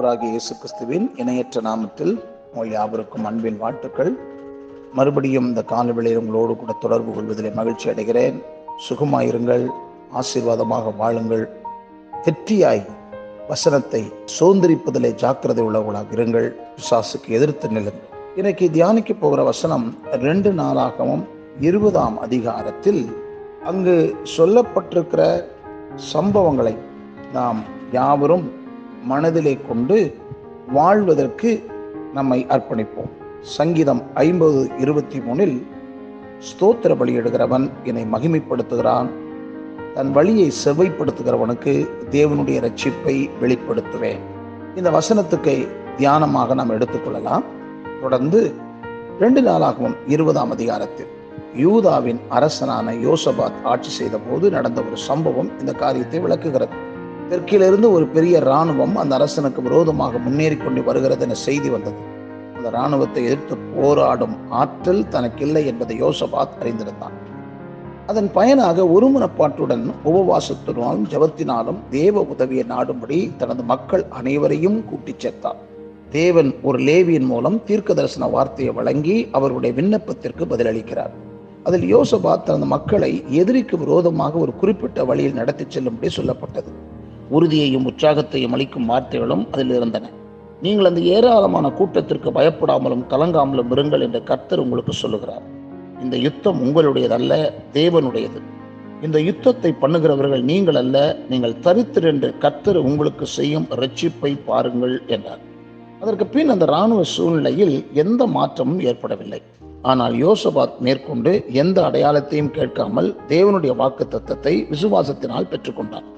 ஆண்டவராகிய இயேசு கிறிஸ்துவின் இணையற்ற நாமத்தில் உங்கள் யாவருக்கும் அன்பின் வாழ்த்துக்கள். மறுபடியும் இந்த காலவெளியில் உங்களோடு கூட தொடர்பு கொள்வதிலே மகிழ்ச்சி அடைகிறேன். சுகமாயிருங்கள், ஆசீர்வாதமாக வாழுங்கள், வெற்றியாய் வசனத்தை சோந்தரிப்பதிலே ஜாக்கிரதை உள்ளவர்களாக இருங்கள், பிசாசுக்கு எதிர்த்து நில்லுங்கள். இன்னைக்கு தியானிக்க போகிற வசனம் 2 நாளாகமம் 20ஆம் அதிகாரத்தில் அங்கு சொல்லப்பட்டிருக்கிற சம்பவங்களை நாம் யாவரும் மனதிலே கொண்டு வாழ்வதற்கு நம்மை அர்ப்பணிப்போம். சங்கீதம் 50:23 ஸ்தோத்திர பலியிடுகிறவன் என்னை மகிமைப்படுத்துகிறான், தன் வழியை செவ்வைப்படுத்துகிறவனுக்கு தேவனுடைய இரட்சிப்பை வெளிப்படுத்துவேன். இந்த வசனத்துக்கு தியானமாக நாம் எடுத்துக்கொள்ளலாம். தொடர்ந்து 2 நாளாகவும் 20ஆம் அதிகாரத்தில் யூதாவின் அரசனான யோசபாத் ஆட்சி செய்த போது நடந்த ஒரு சம்பவம் இந்த காரியத்தை விளக்குகிறது. தெற்கிலிருந்து ஒரு பெரிய இராணுவம் அந்த அரசனுக்கு விரோதமாக முன்னேறி கொண்டு வருகிறது என செய்தி வந்தது. அந்த இராணுவத்தை எதிர்த்து போராடும் ஆற்றல் தனக்கில்லை என்பதை யோசபாத் அறிந்திருந்தான். அதன் பயனாக ஒருமனப்பாட்டுடன் உபவாசத்தினாலும் ஜெபத்தினாலும் தேவ உதவியை நாடும்படி தனது மக்கள் அனைவரையும் கூட்டிச் சேர்த்தார். தேவன் ஒரு லேவியின் மூலம் தீர்க்க தரிசன வார்த்தையை வழங்கி அவருடைய விண்ணப்பத்திற்கு பதிலளிக்கிறார். அதில் யோசபாத் தனது மக்களை எதிரிக்கு விரோதமாக ஒரு குறிப்பிட்ட வழியில் நடத்தி செல்லும்படி சொல்லப்பட்டது. உறுதியையும் உற்சாகத்தையும் அளிக்கும் வார்த்தைகளும் அதில் இருந்தன. நீங்கள் அந்த ஏராளமான கூட்டத்திற்கு பயப்படாமலும் கலங்காமலும் இருங்கள் என்று கர்த்தர் உங்களுக்கு சொல்லுகிறார். இந்த யுத்தம் உங்களுடையதல்ல, தேவனுடையது. இந்த யுத்தத்தை பண்ணுகிறவர்கள் நீங்கள் அல்ல, நீங்கள் தரித்திரு என்று கர்த்தர் உங்களுக்கு செய்யும் இரட்சிப்பை பாருங்கள் என்றார். அதற்கு பின் அந்த இராணுவ சூழ்நிலையில் எந்த மாற்றமும் ஏற்படவில்லை. ஆனால் யோசபாத் மேற்கொண்டு எந்த அடையாளத்தையும் கேட்காமல் தேவனுடைய வாக்குத்தத்தத்தை விசுவாசத்தினால் பெற்றுக்கொண்டான்.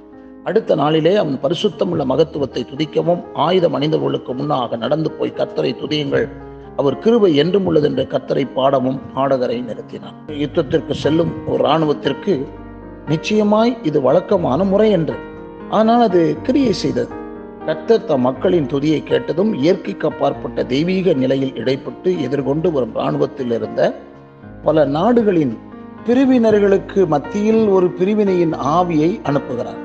அடுத்த நாளிலே அவன் பரிசுத்தமுள்ள மகத்துவத்தை துதிக்கவும் ஆயுதம் அணிந்தவர்களுக்கு முன்னாக நடந்து போய் கர்த்தரை துதியுங்கள், அவர் கிருபை என்றும் உள்ளது என்று கர்த்தரை பாடவும் பாடகரை நிறுத்தினான். யுத்தத்திற்கு செல்லும் ஒரு இராணுவத்திற்கு நிச்சயமாய் இது வழக்கமான முறை என்று, ஆனால் அது கிரியை செய்தது. கர்த்தர் தம் மக்களின் துதியை கேட்டதும் இயற்கைக்கு அப்பாற்பட்ட தெய்வீக நிலையில் இடைப்பட்டு எதிர்கொண்டு வரும் இராணுவத்தில் இருந்த பல நாடுகளின் பிரிவினர்களுக்கு மத்தியில் ஒரு பிரிவினையின் ஆவியை அனுப்புகிறார்.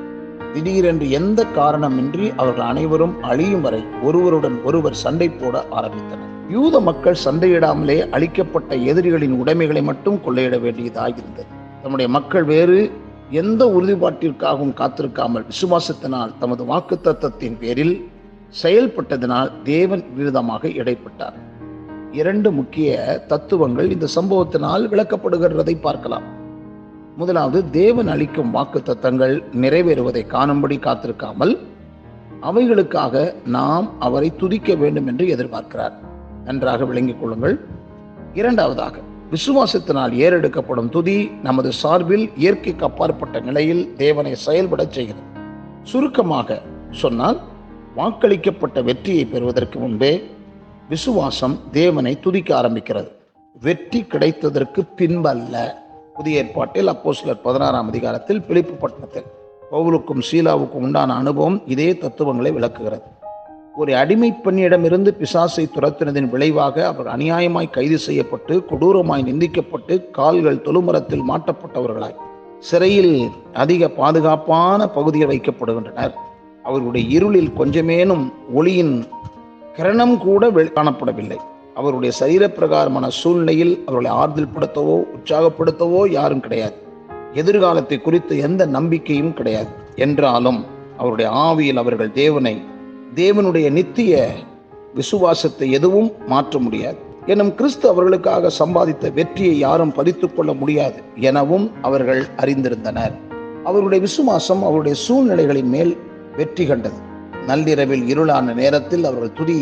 திடீரென்று எந்த காரணமின்றி அவர்கள் அனைவரும் அழியும் வரை ஒருவருடன் ஒருவர் சண்டை போட ஆரம்பித்தனர். யூத மக்கள் சண்டையிடாமலே அழிக்கப்பட்ட எதிரிகளின் உடைமைகளை மட்டும் கொள்ளையிட வேண்டியதாகிருந்தது. நம்முடைய மக்கள் வேறு எந்த உறுதிப்பாட்டிற்காகவும் காத்திருக்காமல் விசுவாசத்தினால் தமது வாக்குத்தத்தத்தின் பேரில் செயல்பட்டதனால் தேவன் விரோதமாக இடைப்பட்டார். 2 முக்கிய தத்துவங்கள் இந்த சம்பவத்தினால் விளக்கப்படுகிறதை பார்க்கலாம். முதலாவது, தேவன் அளிக்கும் வாக்குத்தத்தங்கள் நிறைவேறுவதை காணும்படி காத்திருக்காமல் அவைகளுக்காக நாம் அவரை துதிக்க வேண்டும் என்று எதிர்பார்க்கிறார். நன்றாக விளங்கிக் கொள்ளுங்கள். இரண்டாவதாக, விசுவாசத்தினால் ஏறெடுக்கப்படும் துதி நமது சார்பில் இயற்கைக்கு அப்பாற்பட்ட நிலையில் தேவனை செயல்பட செய்கிறது. சுருக்கமாக சொன்னால், வாக்களிக்கப்பட்ட வெற்றியை பெறுவதற்கு முன்பே விசுவாசம் தேவனை துதிக்க ஆரம்பிக்கிறது. வெற்றி கிடைத்ததற்கு பின்பல்ல. புதிய ஏற்பாட்டில் அப்போஸ்தலர் 16ஆம் அதிகாரத்தில் பிலிப்பு பட்டணத்தில் பவுலுக்கும் சீலாவுக்கும் உண்டான அனுபவம் இதே தத்துவங்களை விளக்குகிறது. ஒரு அடிமை பெண்ணிடமிருந்து பிசாசை துரத்தினதின் விளைவாக அவர் அநியாயமாய் கைது செய்யப்பட்டு கொடூரமாய் நிந்திக்கப்பட்டு கால்கள் தொழுமரத்தில் மாட்டப்பட்டவர்களாய் சிறையில் அதிக பாதுகாப்பான பகுதியில் வைக்கப்படுகின்றனர். அவர்களுடைய இருளில் கொஞ்சமேனும் ஒளியின் கிரணம் கூட காணப்படவில்லை. அவருடைய சரீரப்பிரகாரமான சூழ்நிலையில் அவர்களை ஆறுதல் படுத்தவோ உற்சாகப்படுத்தவோ யாரும் கிடையாது. எதிர்காலத்தை குறித்து எந்த நம்பிக்கையும் கிடையாது. என்றாலும் அவருடைய ஆவியில் அவர்கள் தேவனுடைய நித்திய விசுவாசத்தை எதுவும் மாற்ற முடியாது எனும் கிறிஸ்து அவர்களுக்காக சம்பாதித்த வெற்றியை யாரும் பறித்துக் கொள்ள முடியாது எனவும் அவர்கள் அறிந்திருந்தனர். அவருடைய விசுவாசம் அவருடைய சூழ்நிலைகளின் மேல் வெற்றி கண்டது. நள்ளிரவில் இருளான நேரத்தில் அவர்கள் துதி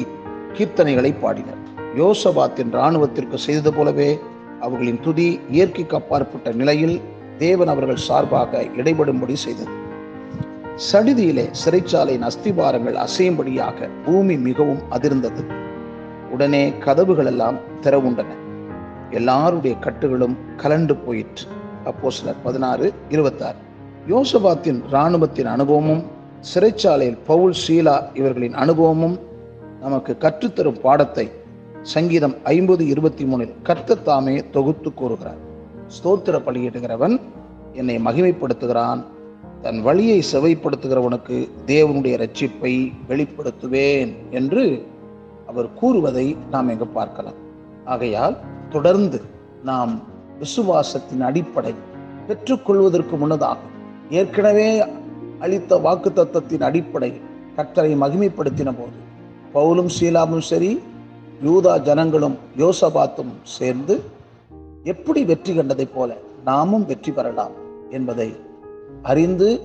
கீர்த்தனைகளை பாடினர். யோசபாத்தின் இராணுவத்திற்கு செய்தது போலவே அவர்களின் துதி இயற்கைக்கு அப்பாற்பட்ட நிலையில் தேவன் அவர்கள் சார்பாக இடைபடும்படி செய்தது. சடிதியிலே சிறைச்சாலையின் அஸ்திபாரங்கள் அசையும்படியாக பூமி மிகவும் அதிர்ந்தது. உடனே கதவுகள் எல்லாம் திறவுண்டன. எல்லாருடைய கட்டுகளும் கலண்டு போயிற்று. அப்போஸ்தலர் 16:26. யோசபாத்தின் இராணுவத்தின் அனுபவமும் சிறைச்சாலையில் பவுல் சீலா இவர்களின் அனுபவமும் நமக்கு கற்றுத்தரும் பாடத்தை சங்கீதம் 50:23 கர்த்தர் தாமே தொகுத்து கூறுகிறார். ஸ்தோத்திர பலியிடுகிறவன் என்னை மகிமைப்படுத்துகிறான், தன் வழியை செவைப்படுத்துகிறவனுக்கு தேவனுடைய இரட்சிப்பை வெளிப்படுத்துவேன் என்று அவர் கூறுவதை நாம் எங்கு பார்க்கலாம். ஆகையால் தொடர்ந்து நாம் விசுவாசத்தின் அடிப்படை பெற்றுக்கொள்வதற்கு முன்னதாக ஏற்கனவே அளித்த வாக்குத்தத்தத்தின் அடிப்படை கர்த்தரை மகிமைப்படுத்தின போது பவுலும் சீலாவும் சரி, யூதா ஜனங்களும் யோசபாத்தும் சேர்ந்து எப்படி வெற்றி கண்டதை போல நாமும் வெற்றி பெறலாம் என்பதை அறிந்து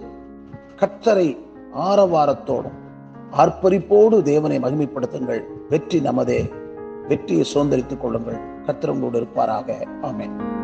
கர்த்தரை ஆரவாரத்தோடும் ஆர்ப்பரிப்போடு தேவனை மகிமைப்படுத்துங்கள். வெற்றி நமதே. வெற்றியை சுதந்தரித்துக் கொள்ளுங்கள். கர்த்தர் உங்களோடு இருப்பாராக. ஆமென்.